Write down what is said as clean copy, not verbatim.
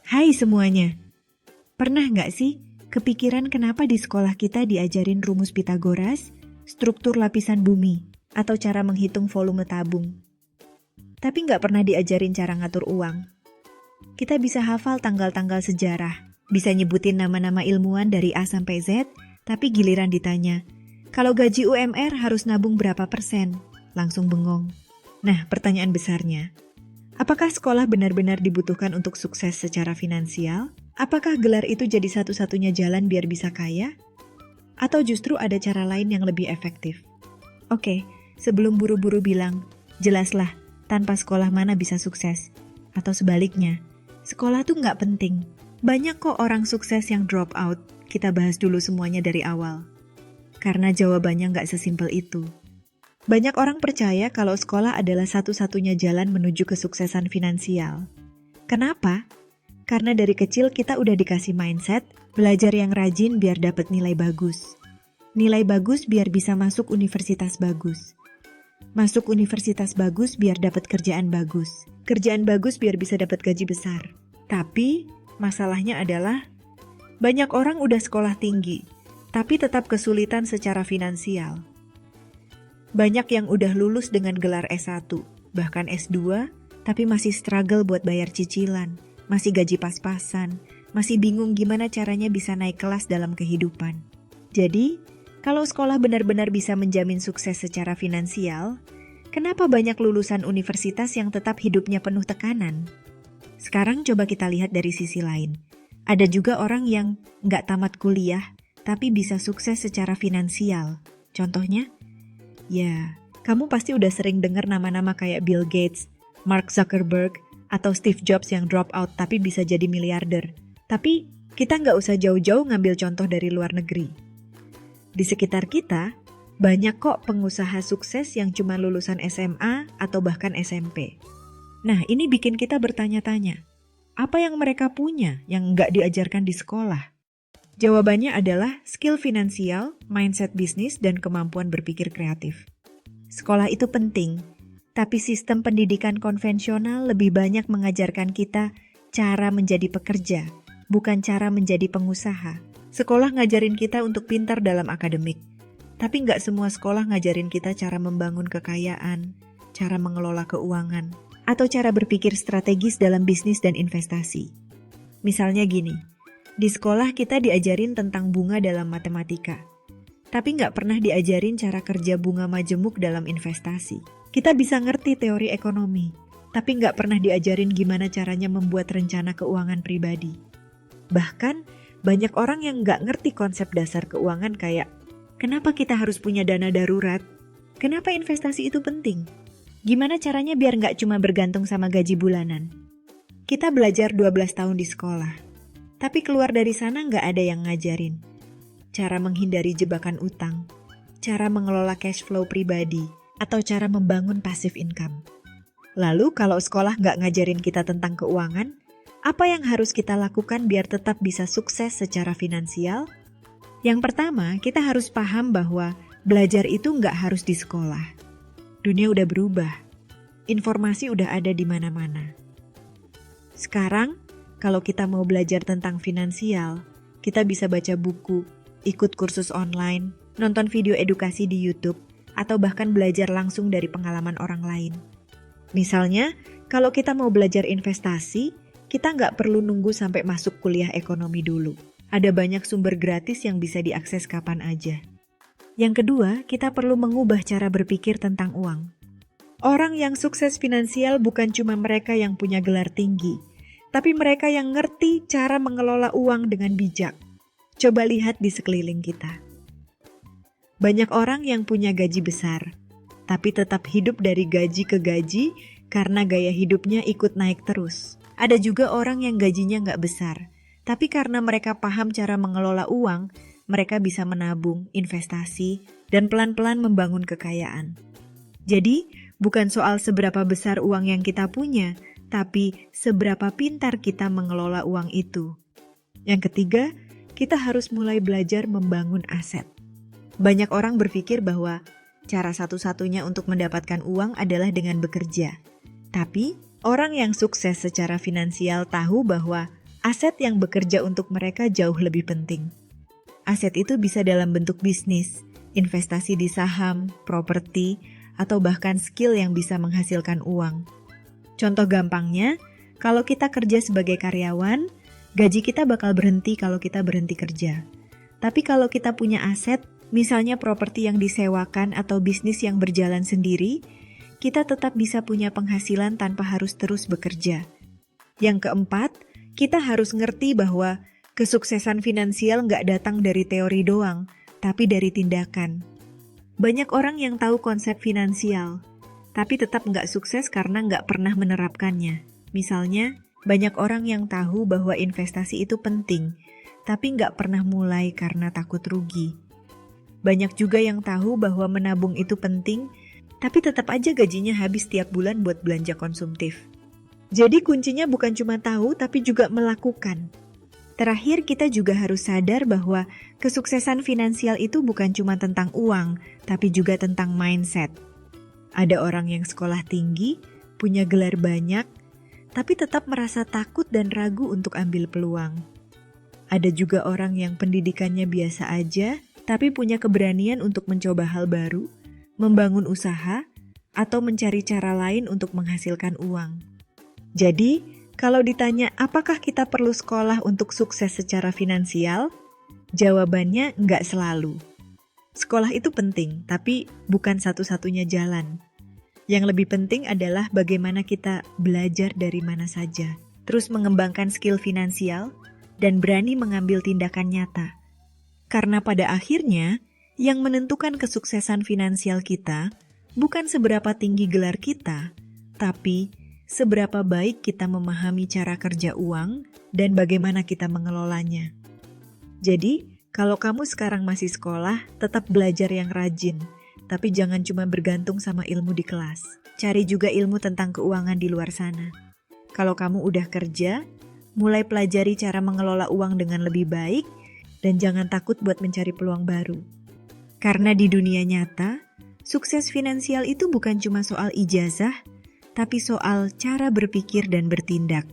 Hai semuanya, pernah nggak sih kepikiran kenapa di sekolah kita diajarin rumus Pitagoras, struktur lapisan bumi, atau cara menghitung volume tabung? Tapi nggak pernah diajarin cara ngatur uang. Kita bisa hafal tanggal-tanggal sejarah, bisa nyebutin nama-nama ilmuwan dari A sampai Z, tapi giliran ditanya, kalau gaji UMR harus nabung berapa persen? Langsung bengong. Nah, pertanyaan besarnya, apakah sekolah benar-benar dibutuhkan untuk sukses secara finansial? Apakah gelar itu jadi satu-satunya jalan biar bisa kaya? Atau justru ada cara lain yang lebih efektif? Oke, sebelum buru-buru bilang, jelaslah, tanpa sekolah mana bisa sukses? Atau sebaliknya, sekolah tuh nggak penting. Banyak kok orang sukses yang drop out. Kita bahas dulu semuanya dari awal. Karena jawabannya nggak sesimpel itu. Banyak orang percaya kalau sekolah adalah satu-satunya jalan menuju kesuksesan finansial. Kenapa? Karena dari kecil kita udah dikasih mindset, belajar yang rajin biar dapat nilai bagus. Nilai bagus biar bisa masuk universitas bagus. Masuk universitas bagus biar dapat kerjaan bagus. Kerjaan bagus biar bisa dapat gaji besar. Tapi, masalahnya adalah, banyak orang udah sekolah tinggi, tapi tetap kesulitan secara finansial. Banyak yang udah lulus dengan gelar S1, bahkan S2, tapi masih struggle buat bayar cicilan, masih gaji pas-pasan, masih bingung gimana caranya bisa naik kelas dalam kehidupan. Jadi, kalau sekolah benar-benar bisa menjamin sukses secara finansial, kenapa banyak lulusan universitas yang tetap hidupnya penuh tekanan? Sekarang coba kita lihat dari sisi lain. Ada juga orang yang nggak tamat kuliah, tapi bisa sukses secara finansial. Contohnya? Ya, kamu pasti udah sering dengar nama-nama kayak Bill Gates, Mark Zuckerberg, atau Steve Jobs yang drop out tapi bisa jadi miliarder. Tapi kita nggak usah jauh-jauh ngambil contoh dari luar negeri. Di sekitar kita, banyak kok pengusaha sukses yang cuma lulusan SMA atau bahkan SMP. Nah, ini bikin kita bertanya-tanya, apa yang mereka punya yang nggak diajarkan di sekolah? Jawabannya adalah skill finansial, mindset bisnis, dan kemampuan berpikir kreatif. Sekolah itu penting, tapi sistem pendidikan konvensional lebih banyak mengajarkan kita cara menjadi pekerja, bukan cara menjadi pengusaha. Sekolah ngajarin kita untuk pintar dalam akademik, tapi nggak semua sekolah ngajarin kita cara membangun kekayaan, cara mengelola keuangan, atau cara berpikir strategis dalam bisnis dan investasi. Misalnya gini, di sekolah kita diajarin tentang bunga dalam matematika, tapi nggak pernah diajarin cara kerja bunga majemuk dalam investasi. Kita bisa ngerti teori ekonomi, tapi nggak pernah diajarin gimana caranya membuat rencana keuangan pribadi. Bahkan, banyak orang yang nggak ngerti konsep dasar keuangan kayak, kenapa kita harus punya dana darurat? Kenapa investasi itu penting? Gimana caranya biar nggak cuma bergantung sama gaji bulanan? Kita belajar 12 tahun di sekolah. Tapi keluar dari sana nggak ada yang ngajarin. Cara menghindari jebakan utang, cara mengelola cash flow pribadi, atau cara membangun passive income. Lalu kalau sekolah nggak ngajarin kita tentang keuangan, apa yang harus kita lakukan biar tetap bisa sukses secara finansial? Yang pertama, kita harus paham bahwa belajar itu nggak harus di sekolah. Dunia udah berubah. Informasi udah ada di mana-mana. Sekarang, kalau kita mau belajar tentang finansial, kita bisa baca buku, ikut kursus online, nonton video edukasi di YouTube, atau bahkan belajar langsung dari pengalaman orang lain. Misalnya, kalau kita mau belajar investasi, kita nggak perlu nunggu sampai masuk kuliah ekonomi dulu. Ada banyak sumber gratis yang bisa diakses kapan aja. Yang kedua, kita perlu mengubah cara berpikir tentang uang. Orang yang sukses finansial bukan cuma mereka yang punya gelar tinggi, tapi mereka yang ngerti cara mengelola uang dengan bijak. Coba lihat di sekeliling kita. Banyak orang yang punya gaji besar, tapi tetap hidup dari gaji ke gaji karena gaya hidupnya ikut naik terus. Ada juga orang yang gajinya nggak besar, tapi karena mereka paham cara mengelola uang, mereka bisa menabung, investasi, dan pelan-pelan membangun kekayaan. Jadi, bukan soal seberapa besar uang yang kita punya, tapi seberapa pintar kita mengelola uang itu. Yang ketiga, kita harus mulai belajar membangun aset. Banyak orang berpikir bahwa cara satu-satunya untuk mendapatkan uang adalah dengan bekerja. Tapi, orang yang sukses secara finansial tahu bahwa aset yang bekerja untuk mereka jauh lebih penting. Aset itu bisa dalam bentuk bisnis, investasi di saham, properti, atau bahkan skill yang bisa menghasilkan uang. Contoh gampangnya, kalau kita kerja sebagai karyawan, gaji kita bakal berhenti kalau kita berhenti kerja. Tapi kalau kita punya aset, misalnya properti yang disewakan atau bisnis yang berjalan sendiri, kita tetap bisa punya penghasilan tanpa harus terus bekerja. Yang keempat, kita harus ngerti bahwa kesuksesan finansial nggak datang dari teori doang, tapi dari tindakan. Banyak orang yang tahu konsep finansial, tapi tetap nggak sukses karena nggak pernah menerapkannya. Misalnya, banyak orang yang tahu bahwa investasi itu penting, tapi nggak pernah mulai karena takut rugi. Banyak juga yang tahu bahwa menabung itu penting, tapi tetap aja gajinya habis tiap bulan buat belanja konsumtif. Jadi kuncinya bukan cuma tahu, tapi juga melakukan. Terakhir, kita juga harus sadar bahwa kesuksesan finansial itu bukan cuma tentang uang, tapi juga tentang mindset. Ada orang yang sekolah tinggi, punya gelar banyak, tapi tetap merasa takut dan ragu untuk ambil peluang. Ada juga orang yang pendidikannya biasa aja, tapi punya keberanian untuk mencoba hal baru, membangun usaha, atau mencari cara lain untuk menghasilkan uang. Jadi, kalau ditanya apakah kita perlu sekolah untuk sukses secara finansial, jawabannya nggak selalu. Sekolah itu penting, tapi bukan satu-satunya jalan. Yang lebih penting adalah bagaimana kita belajar dari mana saja, terus mengembangkan skill finansial, dan berani mengambil tindakan nyata. Karena pada akhirnya, yang menentukan kesuksesan finansial kita bukan seberapa tinggi gelar kita, tapi seberapa baik kita memahami cara kerja uang dan bagaimana kita mengelolanya. Jadi, kalau kamu sekarang masih sekolah, tetap belajar yang rajin, tapi jangan cuma bergantung sama ilmu di kelas. Cari juga ilmu tentang keuangan di luar sana. Kalau kamu udah kerja, mulai pelajari cara mengelola uang dengan lebih baik, dan jangan takut buat mencari peluang baru. Karena di dunia nyata, sukses finansial itu bukan cuma soal ijazah, tapi soal cara berpikir dan bertindak.